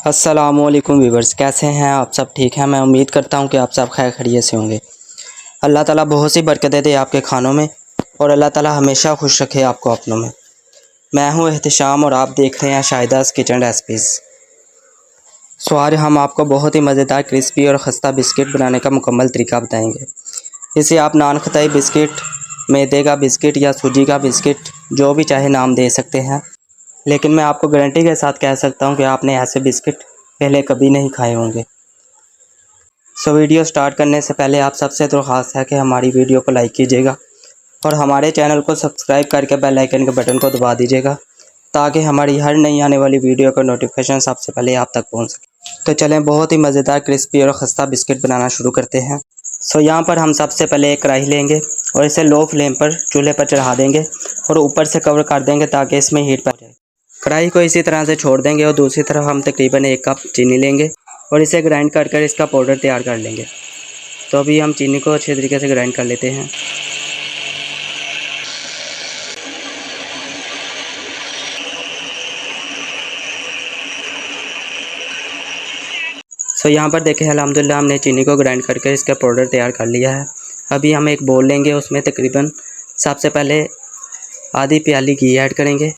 अस्सलामुअलैकुम व्यूवर्स, कैसे हैं आप सब? ठीक हैं। मैं उम्मीद करता हूं कि आप सब खैर खैरियत से होंगे। अल्लाह ताला बहुत सी बरकतें दे आपके खानों में और अल्लाह ताला हमेशा खुश रखे आपको अपनों में। मैं हूं एहतिशाम और आप देख रहे हैं शाहिदास किचन रेसिपीज़। आज हम आपको बहुत ही मज़ेदार क्रिस्पी और खस्ता बिस्किट बनाने का मुकम्मल तरीका बताएंगे। इसे आप नान खताई बिस्किट, मैदे का बिस्किट या सूजी का बिस्किट, जो भी चाहे नाम दे सकते हैं, लेकिन मैं आपको गारंटी के साथ कह सकता हूं कि आपने ऐसे बिस्किट पहले कभी नहीं खाए होंगे। वीडियो स्टार्ट करने से पहले आप सबसे दरख्वास्त है कि हमारी वीडियो को लाइक कीजिएगा और हमारे चैनल को सब्सक्राइब करके बेल आइकन के बटन को दबा दीजिएगा ताकि हमारी हर नई आने वाली वीडियो का नोटिफिकेशन सबसे पहले आप तक पहुंच सके। तो चलें बहुत ही मज़ेदार क्रिस्पी और खस्ता बिस्किट बनाना शुरू करते हैं। यहाँ पर हम सबसे पहले एक कढ़ाई लेंगे और इसे लो फ्लेम पर चूल्हे पर चढ़ा देंगे और ऊपर से कवर कर देंगे ताकि इसमें हीट पड़ जाए। कढ़ाई को इसी तरह से छोड़ देंगे और दूसरी तरफ हम तकरीबन 1 कप चीनी लेंगे और इसे ग्राइंड कर इसका पाउडर तैयार कर लेंगे। तो अभी हम चीनी को अच्छे तरीके से ग्राइंड कर लेते हैं। यहाँ पर देखें अल्हम्दुलिल्लाह हमने चीनी को ग्राइंड करके इसका पाउडर तैयार कर लिया है। अभी हम एक बोल लेंगे, उसमें तकरीबन सबसे पहले आधी प्याली घी ऐड करेंगे।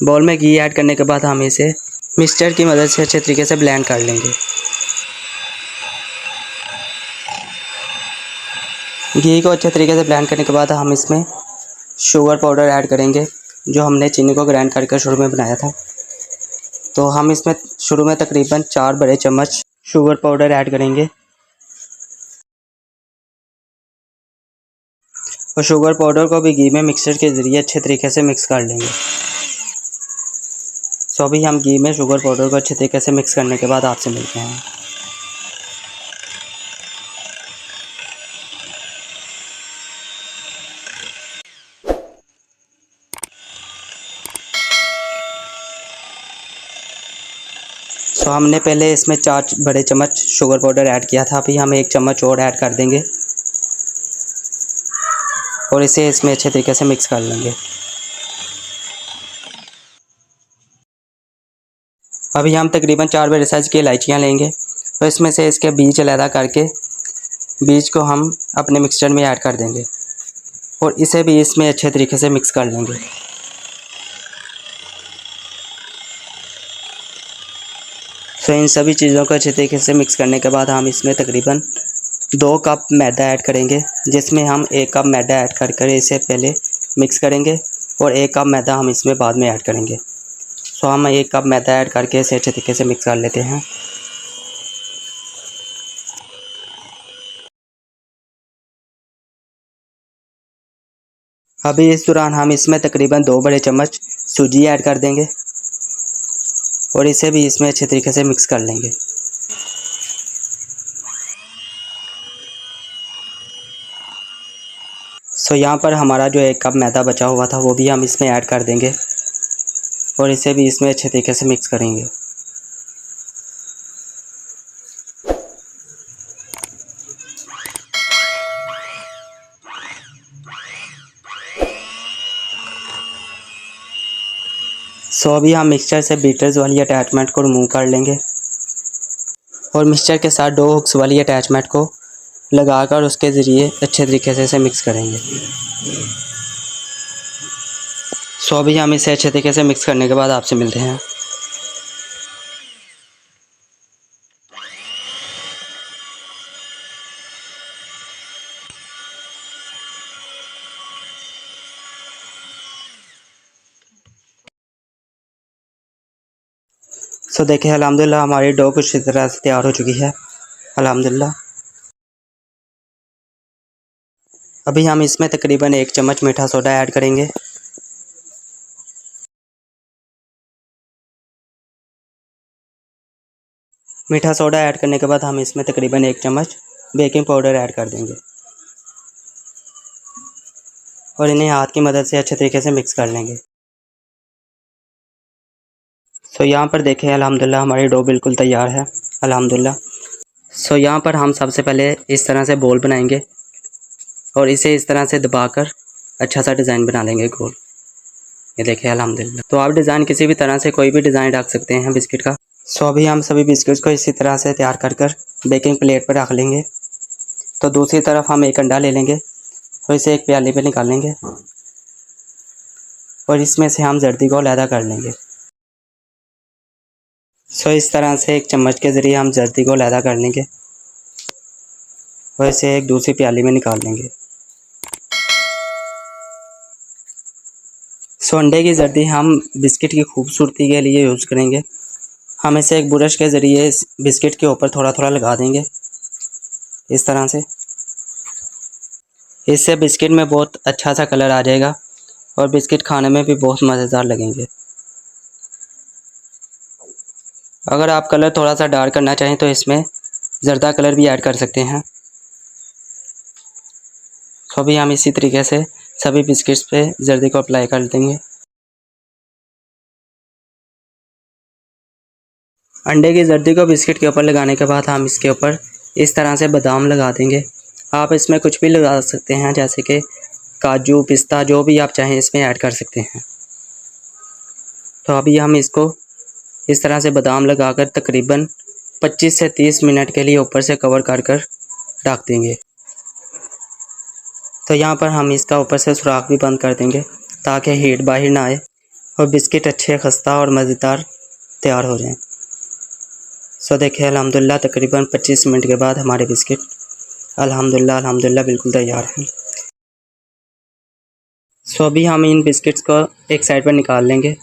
बॉल में घी ऐड करने के बाद हम इसे मिक्सचर की मदद से अच्छे तरीके से ब्लेंड कर लेंगे। घी को अच्छे तरीके से ब्लेंड करने के बाद हम इसमें शुगर पाउडर ऐड करेंगे, जो हमने चीनी को ग्राइंड करके शुरू में बनाया था। तो हम इसमें शुरू में तकरीबन 4 बड़े चम्मच शुगर पाउडर ऐड करेंगे और शुगर पाउडर को भी घी में मिक्सर के ज़रिए अच्छे तरीके से मिक्स कर लेंगे। अभी हम घी में शुगर पाउडर को अच्छे तरीके से मिक्स करने के बाद आपसे मिलते हैं। हमने पहले इसमें 4 बड़े चम्मच शुगर पाउडर ऐड किया था, अभी हम 1 चम्मच और ऐड कर देंगे और इसे इसमें अच्छे तरीके से मिक्स कर लेंगे। अभी हम तकरीबन 4 बड़े साइज़ की इलायचियाँ लेंगे और इसमें से इसके बीज अलहदा करके बीज को हम अपने मिक्सचर में ऐड कर देंगे और इसे भी इसमें अच्छे तरीके से मिक्स कर लेंगे। इन सभी चीज़ों को अच्छे तरीके से मिक्स करने के बाद हम इसमें तकरीबन 2 कप मैदा ऐड करेंगे, जिसमें हम 1 कप मैदा ऐड कर इसे पहले मिक्स करेंगे और 1 कप मैदा हम इसमें बाद में ऐड करेंगे। हम 1 कप मैदा ऐड करके इसे अच्छे तरीके से मिक्स कर लेते हैं। अभी इस दौरान हम इसमें तकरीबन 2 बड़े चम्मच सूजी ऐड कर देंगे और इसे भी इसमें अच्छे तरीके से मिक्स कर लेंगे। यहाँ पर हमारा जो 1 कप मैदा बचा हुआ था वो भी हम इसमें ऐड कर देंगे और इसे भी इसमें अच्छे तरीके से मिक्स करेंगे। अभी हम मिक्सचर से बीटर्स वाली अटैचमेंट को रिमूव कर लेंगे और मिक्सचर के साथ 2 हुक्स वाली अटैचमेंट को लगाकर उसके ज़रिए अच्छे तरीके से इसे मिक्स करेंगे। अभी हम इसे अच्छे तरीके से मिक्स करने के बाद आपसे मिलते हैं। देखिए अल्हम्दुलिल्लाह हमारी डो कुछ इस तरह से तैयार हो चुकी है अल्हम्दुलिल्लाह। अभी हम इसमें तकरीबन 1 चम्मच मीठा सोडा ऐड करेंगे। मीठा सोडा ऐड करने के बाद हम इसमें तकरीबन 1 चम्मच बेकिंग पाउडर ऐड कर देंगे और इन्हें हाथ की मदद से अच्छे तरीके से मिक्स कर लेंगे। यहाँ पर देखें अल्हम्दुलिल्लाह हमारी डो बिल्कुल तैयार है अल्हम्दुलिल्लाह। यहाँ पर हम सबसे पहले इस तरह से बोल बनाएंगे और इसे इस तरह से दबाकर अच्छा सा डिज़ाइन बना लेंगे गोल। ये देखिए अल्हम्दुलिल्लाह। तो आप डिज़ाइन किसी भी तरह से कोई भी डिज़ाइन रख सकते हैं बिस्किट का। सो अभी हम सभी बिस्किट्स को इसी तरह से तैयार कर बेकिंग प्लेट पर रख लेंगे। तो दूसरी तरफ हम एक अंडा ले लेंगे और इसे एक प्याली पे निकालेंगे और इसमें से हम जर्दी को अलहदा कर लेंगे। सो इस तरह से एक चम्मच के ज़रिए हम जर्दी को अलहदा कर लेंगे और इसे एक दूसरी प्याली में निकाल लेंगे। सो अंडे की जर्दी हम बिस्किट की खूबसूरती के लिए यूज़ करेंगे। हम इसे एक ब्रश के ज़रिए इस बिस्किट के ऊपर थोड़ा थोड़ा लगा देंगे इस तरह से। इससे बिस्किट में बहुत अच्छा सा कलर आ जाएगा और बिस्किट खाने में भी बहुत मज़ेदार लगेंगे। अगर आप कलर थोड़ा सा डार्क करना चाहें तो इसमें ज़र्दा कलर भी ऐड कर सकते हैं। तो अभी हम इसी तरीके से सभी बिस्किट्स पे जर्दी को अप्लाई कर देंगे। अंडे की जर्दी को बिस्किट के ऊपर लगाने के बाद हम इसके ऊपर इस तरह से बादाम लगा देंगे। आप इसमें कुछ भी लगा सकते हैं, जैसे कि काजू, पिस्ता, जो भी आप चाहें इसमें ऐड कर सकते हैं। तो अभी हम इसको इस तरह से बादाम लगाकर तकरीबन 25 से 30 मिनट के लिए ऊपर से कवर कर ढक देंगे। तो यहाँ पर हम इसका ऊपर से सुराख भी बंद कर देंगे ताकि हीट बाहर ना आए और बिस्किट अच्छे खस्ता और मज़ेदार तैयार हो जाएं। सो देखिए अल्हम्दुलिल्लाह तकरीबन 25 मिनट के बाद हमारे बिस्किट अल्हम्दुलिल्लाह बिल्कुल तैयार हैं। सो अभी हम इन बिस्किट्स को एक साइड पर निकाल लेंगे।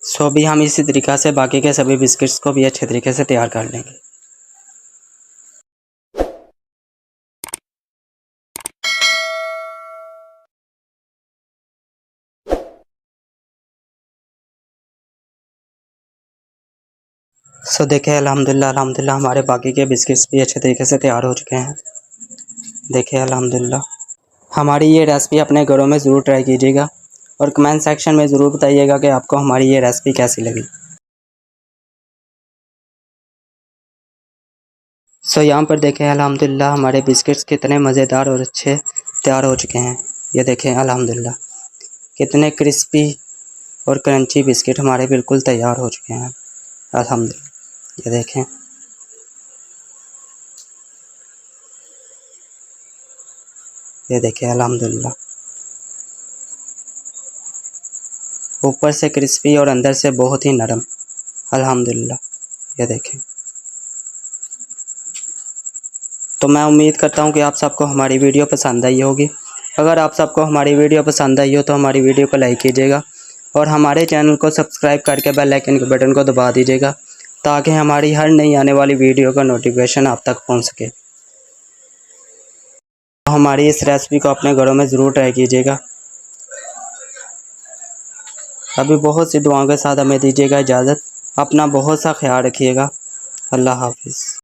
सो अभी हम इसी तरीक़ा से बाकी के सभी बिस्किट्स को भी अच्छे तरीके से तैयार कर लेंगे। सो देखिए अल्हम्दुलिल्लाह हमारे बाकी के बिस्किट्स भी अच्छे तरीके से तैयार हो चुके हैं। देखिए अल्हम्दुलिल्लाह हमारी ये रेसिपी अपने घरों में ज़रूर ट्राई कीजिएगा और कमेंट सेक्शन में ज़रूर बताइएगा कि आपको हमारी ये रेसिपी कैसी लगी। सो यहाँ पर देखें अल्हम्दुलिल्लाह हमारे बिस्किट्स कितने मज़ेदार और अच्छे तैयार हो चुके हैं। ये देखें अल्हम्दुलिल्लाह कितने क्रिस्पी और क्रंची बिस्किट हमारे बिल्कुल तैयार हो चुके हैं अल्हम्दुलिल्लाह। ये देखें, ये देखें अल्हम्दुलिल्लाह ऊपर से क्रिस्पी और अंदर से बहुत ही नरम अल्हम्दुलिल्लाह। ये देखें। तो मैं उम्मीद करता हूँ कि आप सबको हमारी वीडियो पसंद आई होगी। अगर आप सबको हमारी वीडियो पसंद आई हो तो हमारी वीडियो को लाइक कीजिएगा और हमारे चैनल को सब्सक्राइब करके बेल आइकन के बटन को दबा दीजिएगा ताकि हमारी हर नई आने वाली वीडियो का नोटिफिकेशन आप तक पहुँच सके। हमारी इस रेसिपी को अपने घरों में ज़रूर ट्राई कीजिएगा। अभी बहुत सी दुआओं के साथ हमें दीजिएगा इजाज़त। अपना बहुत सा ख्याल रखिएगा। अल्लाह हाफिज़।